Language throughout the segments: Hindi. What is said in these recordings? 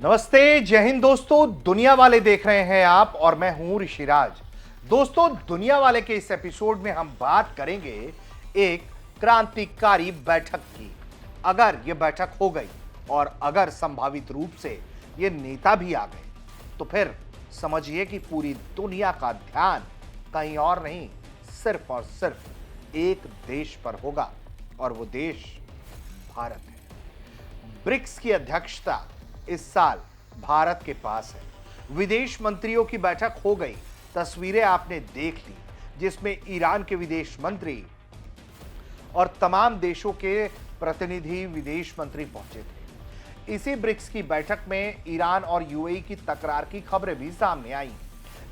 नमस्ते, जय हिंद दोस्तों। दुनिया वाले देख रहे हैं आप और मैं हूं ऋषिराज। दोस्तों, दुनिया वाले के इस एपिसोड में हम बात करेंगे एक क्रांतिकारी बैठक की। अगर यह बैठक हो गई और अगर संभावित रूप से ये नेता भी आ गए तो फिर समझिए कि पूरी दुनिया का ध्यान कहीं और नहीं, सिर्फ और सिर्फ एक देश पर होगा और वो देश भारत है। ब्रिक्स की अध्यक्षता इस साल भारत के पास है। विदेश मंत्रियों की बैठक हो गई, तस्वीरें आपने देख ली, जिसमें ईरान के विदेश मंत्री और तमाम देशों के प्रतिनिधि विदेश मंत्री पहुंचे थे। इसी ब्रिक्स की बैठक में ईरान और यूएई की तकरार की खबरें भी सामने आई।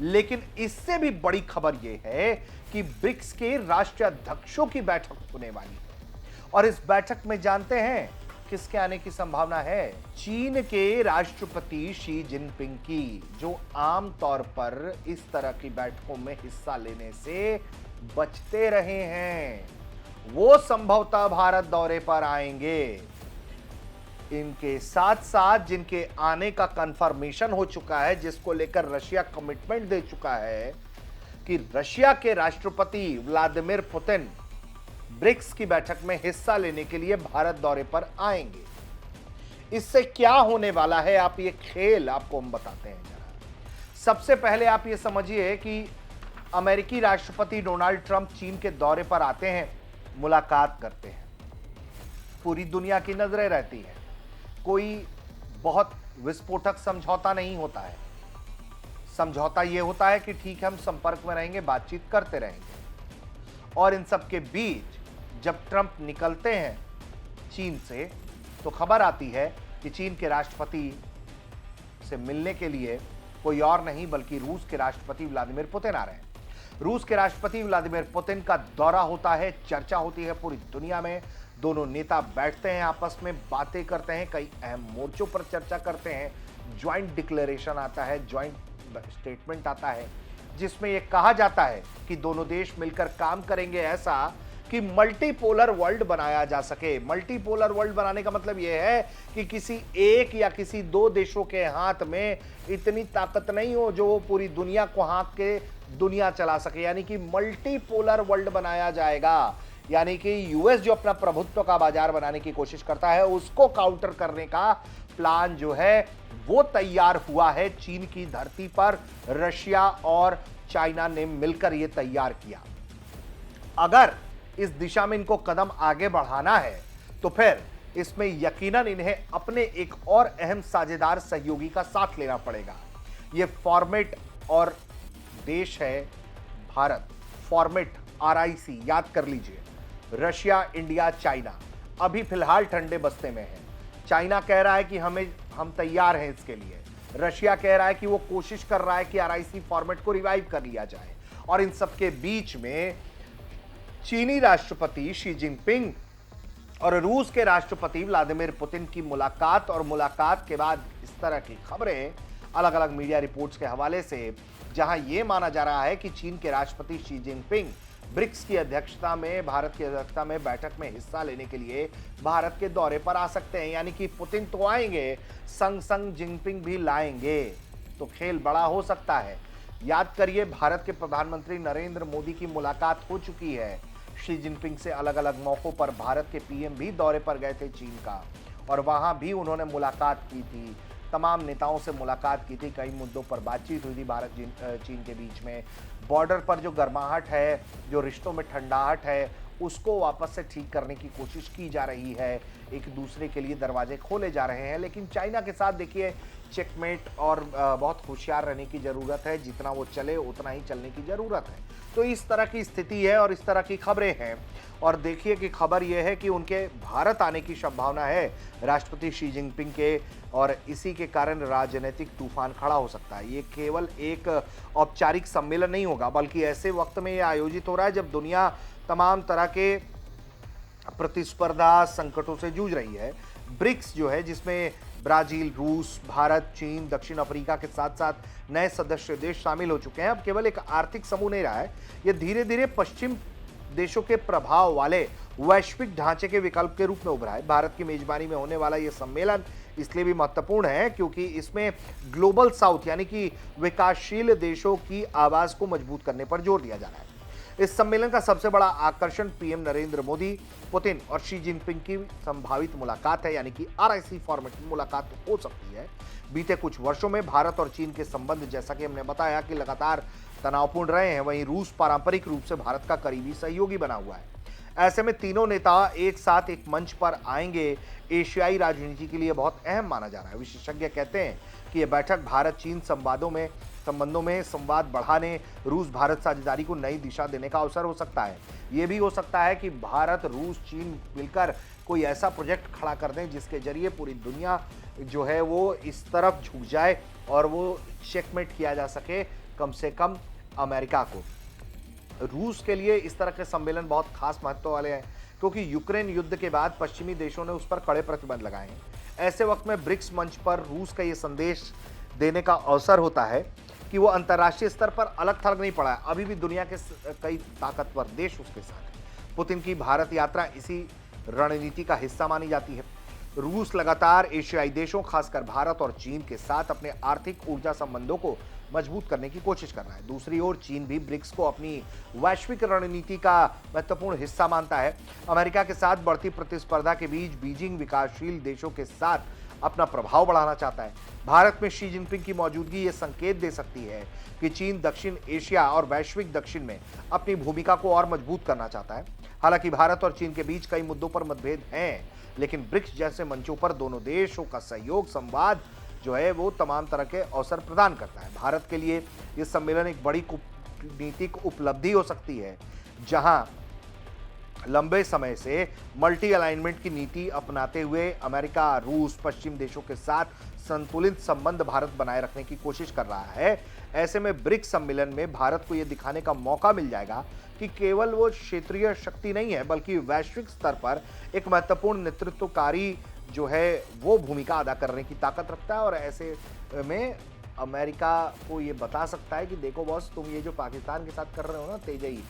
लेकिन इससे भी बड़ी खबर यह है कि ब्रिक्स के राष्ट्रीय अध्यक्षों की बैठक होने वाली है और इस बैठक में जानते हैं किसके आने की संभावना है। चीन के राष्ट्रपति शी जिनपिंग की, जो आम तौर पर इस तरह की बैठकों में हिस्सा लेने से बचते रहे हैं, वो संभवतः भारत दौरे पर आएंगे। इनके साथ साथ जिनके आने का कंफर्मेशन हो चुका है, जिसको लेकर रशिया कमिटमेंट दे चुका है कि रशिया के राष्ट्रपति व्लादिमीर पुतिन ब्रिक्स की बैठक में हिस्सा लेने के लिए भारत दौरे पर आएंगे। इससे क्या होने वाला है, आप ये खेल आपको हम बताते हैं जरा। सबसे पहले आप ये समझिए कि अमेरिकी राष्ट्रपति डोनाल्ड ट्रंप चीन के दौरे पर आते हैं, मुलाकात करते हैं, पूरी दुनिया की नजरें रहती हैं। कोई बहुत विस्फोटक समझौता नहीं होता है। समझौता यह होता है कि ठीक है, हम संपर्क में रहेंगे, बातचीत करते रहेंगे। और इन सब के बीच जब ट्रंप निकलते हैं चीन से तो खबर आती है कि चीन के राष्ट्रपति से मिलने के लिए कोई और नहीं बल्कि रूस के राष्ट्रपति व्लादिमीर पुतिन आ रहे हैं। रूस के राष्ट्रपति व्लादिमीर पुतिन का दौरा होता है, चर्चा होती है पूरी दुनिया में। दोनों नेता बैठते हैं, आपस में बातें करते हैं, कई अहम मोर्चों पर चर्चा करते हैं। ज्वाइंट डिक्लेरेशन आता है, ज्वाइंट स्टेटमेंट आता है, जिसमें यह कहा जाता है कि दोनों देश मिलकर काम करेंगे ऐसा कि मल्टीपोलर वर्ल्ड बनाया जा सके। मल्टीपोलर वर्ल्ड बनाने का मतलब यह है कि किसी एक या किसी दो देशों के हाथ में इतनी ताकत नहीं हो जो वो पूरी दुनिया को हाँक के दुनिया चला सके, यानी कि मल्टीपोलर वर्ल्ड बनाया जाएगा। यानी कि यूएस जो अपना प्रभुत्व का बाजार बनाने की कोशिश करता है, उसको काउंटर करने का प्लान जो है वो तैयार हुआ है। चीन की धरती पर रशिया और चाइना ने मिलकर यह तैयार किया। अगर इस दिशा में इनको कदम आगे बढ़ाना है तो फिर इसमें यकीनन इन्हें अपने एक और अहम साझेदार सहयोगी का साथ लेना पड़ेगा। यह फॉर्मेट और देश है भारत। फॉर्मेट आरआईसी याद कर लीजिए, रशिया, इंडिया, चाइना अभी फिलहाल ठंडे बस्ते में है। चाइना कह रहा है कि हम तैयार हैं इसके लिए। रशिया कह रहा है कि वो कोशिश कर रहा है कि आरआईसी फॉर्मेट को रिवाइव कर लिया जाए। और इन सबके बीच में चीनी राष्ट्रपति शी जिनपिंग और रूस के राष्ट्रपति व्लादिमीर पुतिन की मुलाकात, और मुलाकात के बाद इस तरह की खबरें अलग अलग मीडिया रिपोर्ट्स के हवाले से, जहां यह माना जा रहा है कि चीन के राष्ट्रपति शी जिनपिंग ब्रिक्स की अध्यक्षता में, भारत की अध्यक्षता में बैठक में हिस्सा लेने के लिए भारत के दौरे पर आ सकते हैं। यानी कि पुतिन तो आएंगे, संग संग जिनपिंग भी लाएंगे, तो खेल बड़ा हो सकता है। याद करिए, भारत के प्रधानमंत्री नरेंद्र मोदी की मुलाकात हो चुकी है शी जिनपिंग से। अलग अलग मौकों पर भारत के पीएम भी दौरे पर गए थे चीन का, और वहां भी उन्होंने मुलाकात की थी, तमाम नेताओं से मुलाकात की थी, कई मुद्दों पर बातचीत हुई थी भारत चीन के बीच में। बॉर्डर पर जो गर्माहट है, जो रिश्तों में ठंडाहट है, उसको वापस से ठीक करने की कोशिश की जा रही है। एक दूसरे के लिए दरवाजे खोले जा रहे हैं। लेकिन चाइना के साथ देखिए चेकमेट, और बहुत होशियार रहने की ज़रूरत है। जितना वो चले उतना ही चलने की ज़रूरत है। तो इस तरह की स्थिति है और इस तरह की खबरें हैं। और देखिए कि खबर यह है कि उनके भारत आने की संभावना है राष्ट्रपति शी जिनपिंग के, और इसी के कारण राजनीतिक तूफान खड़ा हो सकता है। ये केवल एक औपचारिक सम्मेलन नहीं होगा, बल्कि ऐसे वक्त में यह आयोजित हो रहा है जब दुनिया तमाम तरह के प्रतिस्पर्धा संकटों से जूझ रही है। ब्रिक्स जो है, जिसमें ब्राजील, रूस, भारत, चीन, दक्षिण अफ्रीका के साथ साथ नए सदस्य देश शामिल हो चुके हैं। अब केवल एक आर्थिक समूह नहीं रहा है, यह धीरे धीरे पश्चिम देशों के प्रभाव वाले वैश्विक ढांचे के विकल्प के रूप में उभरा है। भारत की मेजबानी में होने वाला यह सम्मेलन इसलिए भी महत्वपूर्ण है क्योंकि इसमें ग्लोबल साउथ यानी कि विकासशील देशों की आवाज को मजबूत करने पर जोर दिया जा रहा है। इस सम्मेलन का सबसे बड़ा आकर्षण पीएम नरेंद्र मोदी, पुतिन और शी जिनपिंग की संभावित मुलाकात है, यानी कि आरआईसी फॉर्मेट में मुलाकात हो सकती है। बीते कुछ वर्षों में भारत और चीन के संबंध, जैसा कि हमने बताया, कि लगातार तनावपूर्ण रहे हैं। वहीं रूस पारंपरिक रूप से भारत का करीबी सहयोगी बना हुआ है। ऐसे में तीनों नेता एक साथ एक मंच पर आएंगे, एशियाई राजनीति के लिए बहुत अहम माना जा रहा है। विशेषज्ञ कहते हैं कि यह बैठक भारत चीन संबंधों में संवाद बढ़ाने, रूस भारत साझेदारी को नई दिशा देने का अवसर हो सकता है। यह भी हो सकता है कि भारत, रूस, चीन मिलकर कोई ऐसा प्रोजेक्ट खड़ा कर दें जिसके जरिए पूरी दुनिया जो है वो इस तरफ झुक जाए और वो चेकमेट किया जा सके कम से कम अमेरिका को। रूस के लिए इस तरह के सम्मेलन बहुत खास महत्व वाले हैं क्योंकि यूक्रेन युद्ध के बाद पश्चिमी देशों ने उस पर कड़े प्रतिबंध लगाए हैं। ऐसे वक्त में ब्रिक्स मंच पर रूस का ये संदेश देने का अवसर होता है कि वो अंतर्राष्ट्रीय स्तर पर अलग थलग नहीं पड़ा है। अभी भी दुनिया के कई ताकतवर देश उसके साथ हैं। पुतिन की भारत यात्रा इसी रणनीति का हिस्सा मानी जाती है। रूस लगातार एशियाई देशों, खासकर भारत और चीन के साथ अपने आर्थिक ऊर्जा संबंधों को मजबूत करने की कोशिश कर रहा है। दूसरी ओर चीन भी ब्रिक्स को अपनी वैश्विक रणनीति का महत्वपूर्ण हिस्सा मानता है। अमेरिका के साथ बढ़ती प्रतिस्पर्धा के बीच बीजिंग विकासशील देशों के साथ अपना प्रभाव बढ़ाना चाहता है। भारत में शी जिनपिंग की मौजूदगी ये संकेत दे सकती है कि चीन दक्षिण एशिया और वैश्विक दक्षिण में अपनी भूमिका को और मजबूत करना चाहता है। हालांकि भारत और चीन के बीच कई मुद्दों पर मतभेद हैं, लेकिन ब्रिक्स जैसे मंचों पर दोनों देशों का सहयोग, संवाद जो है वो तमाम तरह के अवसर प्रदान करता है। भारत के लिए ये सम्मेलन एक बड़ी कूटनीतिक उपलब्धि हो सकती है, जहां लंबे समय से मल्टी अलाइनमेंट की नीति अपनाते हुए अमेरिका, रूस, पश्चिम देशों के साथ संतुलित संबंध भारत बनाए रखने की कोशिश कर रहा है। ऐसे में ब्रिक्स सम्मेलन में भारत को यह दिखाने का मौका मिल जाएगा कि केवल वो क्षेत्रीय शक्ति नहीं है, बल्कि वैश्विक स्तर पर एक महत्वपूर्ण नेतृत्वकारी जो है वो भूमिका अदा करने की ताकत रखता है। और ऐसे में अमेरिका को ये बता सकता है कि देखो बॉस, तुम ये जो पाकिस्तान के साथ कर रहे हो ना, तेजई,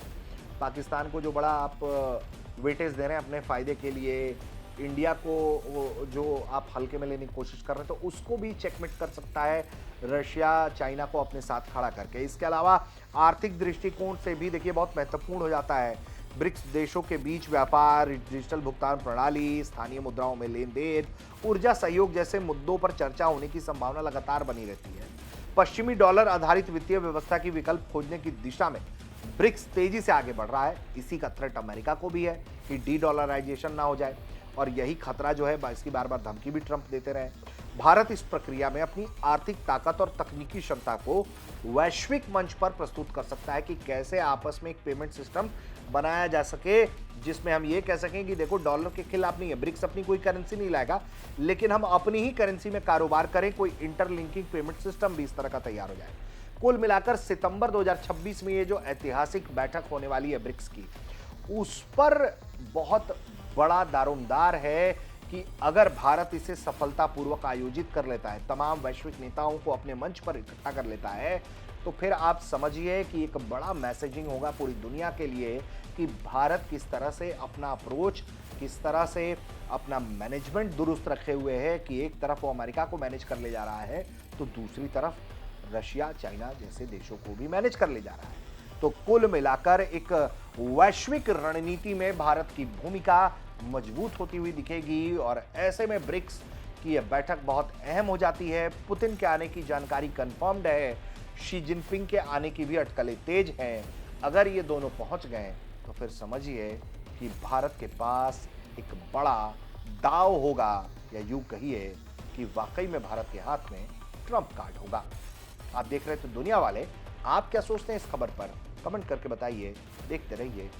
पाकिस्तान को जो बड़ा आप वेटेज दे रहे हैं अपने फायदे के लिए, इंडिया को जो आप हल्के में लेने की कोशिश कर रहे हैं, तो उसको भी चेकमेट कर सकता है रशिया, चाइना को अपने साथ खड़ा करके। इसके अलावा आर्थिक दृष्टिकोण से भी देखिए बहुत महत्वपूर्ण हो जाता है। ब्रिक्स देशों के बीच व्यापार, डिजिटल भुगतान प्रणाली, स्थानीय मुद्राओं में लेन देन, ऊर्जा सहयोग जैसे मुद्दों पर चर्चा होने की संभावना लगातार बनी रहती है। पश्चिमी डॉलर आधारित वित्तीय व्यवस्था की विकल्प खोजने की दिशा में ब्रिक्स तेजी से आगे बढ़ रहा है। इसी का थ्रेट अमेरिका को भी है कि डी डॉलराइजेशन ना हो जाए, और यही खतरा जो है इसकी बार बार धमकी भी ट्रंप देते रहे। भारत इस प्रक्रिया में अपनी आर्थिक ताकत और तकनीकी क्षमता को वैश्विक मंच पर प्रस्तुत कर सकता है कि कैसे आपस में एक पेमेंट सिस्टम बनाया जा सके जिसमें हम ये कह सकें कि देखो, डॉलर के खिलाफ नहीं है, ब्रिक्स अपनी कोई करेंसी नहीं लाएगा, लेकिन हम अपनी ही करेंसी में कारोबार करें। कोई इंटरलिंकिंग पेमेंट सिस्टम भी इस तरह का तैयार हो जाए। कुल मिलाकर सितंबर 2026 में ये जो ऐतिहासिक बैठक होने वाली है ब्रिक्स की, उस पर बहुत बड़ा दारोमदार है कि अगर भारत इसे सफलतापूर्वक आयोजित कर लेता है, तमाम वैश्विक नेताओं को अपने मंच पर इकट्ठा कर लेता है, तो फिर आप समझिए कि एक बड़ा मैसेजिंग होगा पूरी दुनिया के लिए कि भारत किस तरह से अपना अप्रोच, किस तरह से अपना मैनेजमेंट दुरुस्त रखे हुए है कि एक तरफ वो अमेरिका को मैनेज कर ले जा रहा है, तो दूसरी तरफ रशिया, चाइना जैसे देशों को भी मैनेज कर ले जा रहा है। तो कुल मिलाकर एक वैश्विक रणनीति में भारत की भूमिका मजबूत होती हुई दिखेगी, और ऐसे में ब्रिक्स की यह बैठक बहुत अहम हो जाती है। पुतिन के आने की जानकारी कंफर्म्ड है, शी जिनपिंग के आने की भी अटकलें तेज हैं। अगर ये दोनों पहुंच गए तो फिर समझिए कि भारत के पास एक बड़ा दाव होगा, या यूं कहिए कि वाकई में भारत के हाथ में ट्रंप कार्ड होगा। आप देख रहे थे दुनिया वाले। आप क्या सोचते हैं इस खबर पर? कमेंट करके बताइए। देखते रहिए